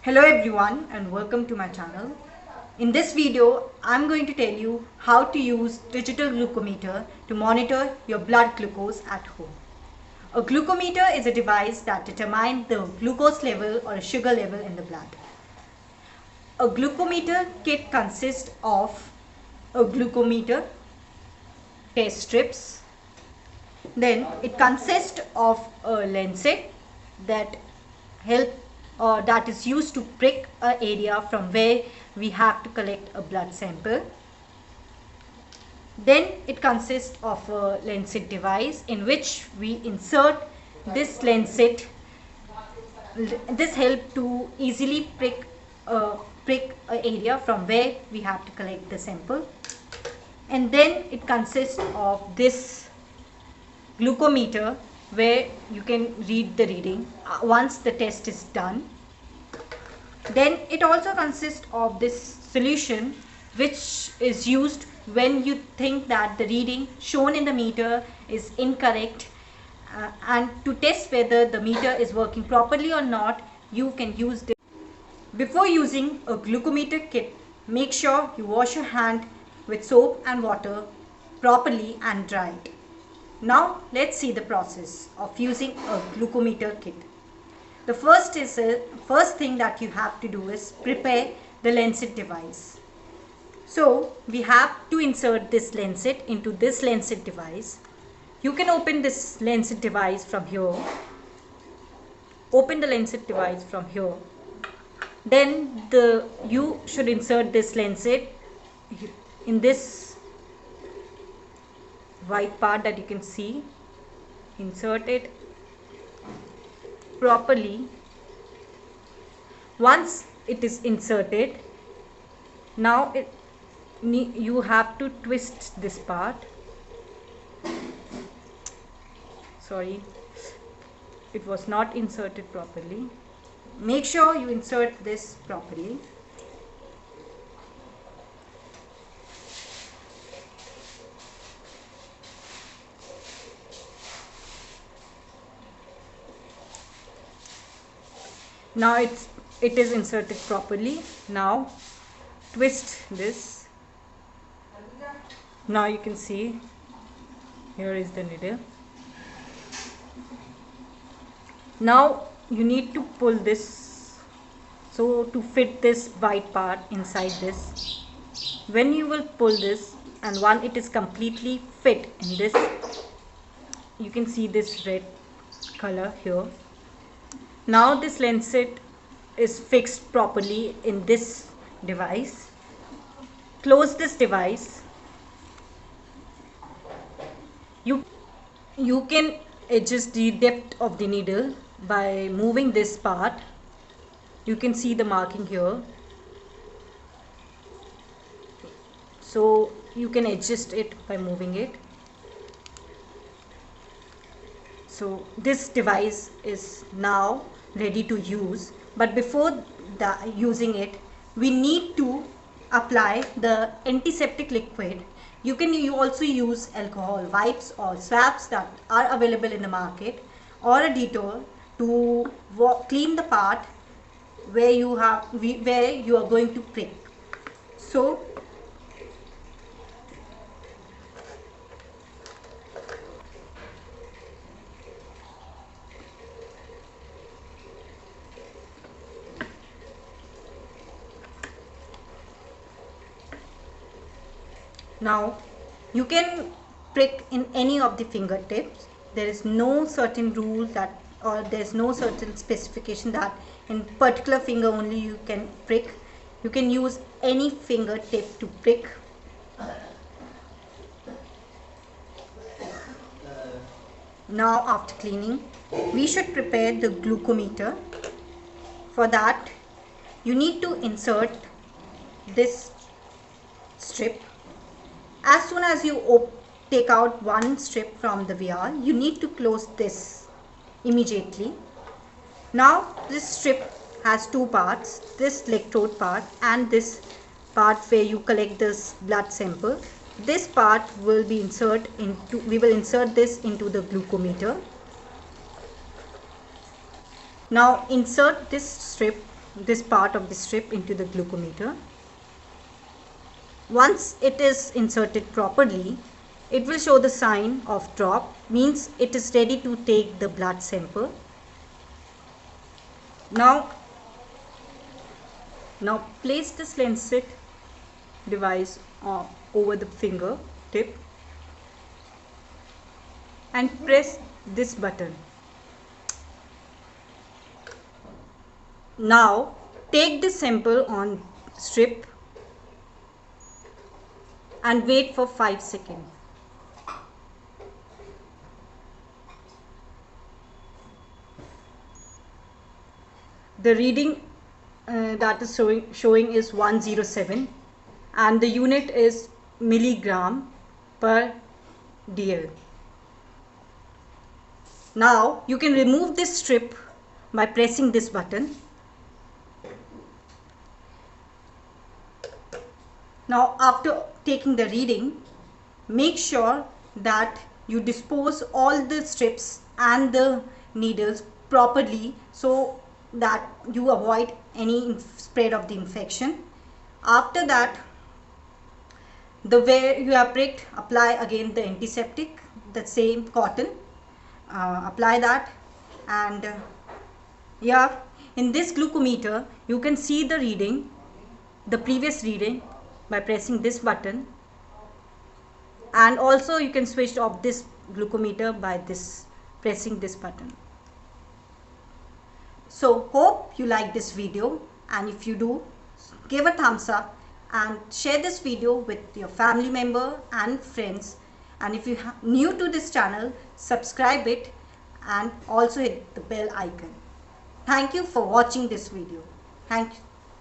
Hello everyone and welcome to my channel. In this video, I'm going to tell you how to use digital glucometer to monitor your blood glucose at home. A glucometer is a device that determines the glucose level or a sugar level in the blood. A glucometer kit consists of a glucometer, test strips, then it consists of a lancet that that is used to prick an area from where we have to collect a blood sample. Then it consists of a lancet device in which we insert this lancet. This helps to easily prick an area from where we have to collect the sample. And then it consists of this glucometer where you can read the reading once the test is done. Then it also consists of this solution which is used when you think that the reading shown in the meter is incorrect, and to test whether the meter is working properly or not, you can use this. Before using a glucometer kit, make sure you wash your hand with soap and water properly and dry it. Now let's see the process of using a glucometer kit. The first thing that you have to do is prepare the lancet device. So we have to insert this lancet into this lancet device. You can open this lancet device from here. Open the lancet device from here. Then you should insert this lancet in this white part that you can see. Insert it properly. Once it is inserted, now you have to twist this part. Sorry, it was not inserted properly. Make sure you insert this properly. Now it is inserted properly. Now twist this. Now you can see here is the needle. Now you need to pull this so to fit this white part inside this. When you will pull this and when it is completely fit in this, you can see this red color here. Now this lancet is fixed properly in this device. Close this device. You can adjust the depth of the needle by moving this part. You can see the marking here. So you can adjust it by moving it. So this device is now ready to use, but before using it, we need to apply the antiseptic liquid. You can also use alcohol wipes or swabs that are available in the market, or a Dettol to clean the part where you are going to prick. So now you can prick in any of the fingertips. There is no certain rule or there is no certain specification that in particular finger only you can prick. You can use any fingertip to prick. Now after cleaning, we should prepare the glucometer. For that, you need to insert this strip. As soon as you take out one strip from the vial, you need to close this immediately. Now this strip has two parts, this electrode part and this part where you collect this blood sample. This part will be we will insert this into the glucometer. Now insert this strip this part of the strip into the glucometer. Once it is inserted properly, it will show the sign of drop, means it is ready to take the blood sample. Now place this Lensit device over the finger tip and press this button. Now take the sample on strip and wait for 5 seconds. The reading that is showing is 107 and the unit is milligram per dl. Now you can remove this strip by pressing this button. Now after taking the reading, make sure that you dispose all the strips and the needles properly so that you avoid any spread of the infection. After that, where you have pricked, apply again the antiseptic, the same cotton, apply that, and yeah, in this glucometer you can see the reading, the previous reading, by pressing this button, and also you can switch off this glucometer by pressing this button. So hope you like this video, and if you do, give a thumbs up and share this video with your family member and friends, and if you are new to this channel, subscribe it and also hit the bell icon. Thank you for watching this video. Thank you.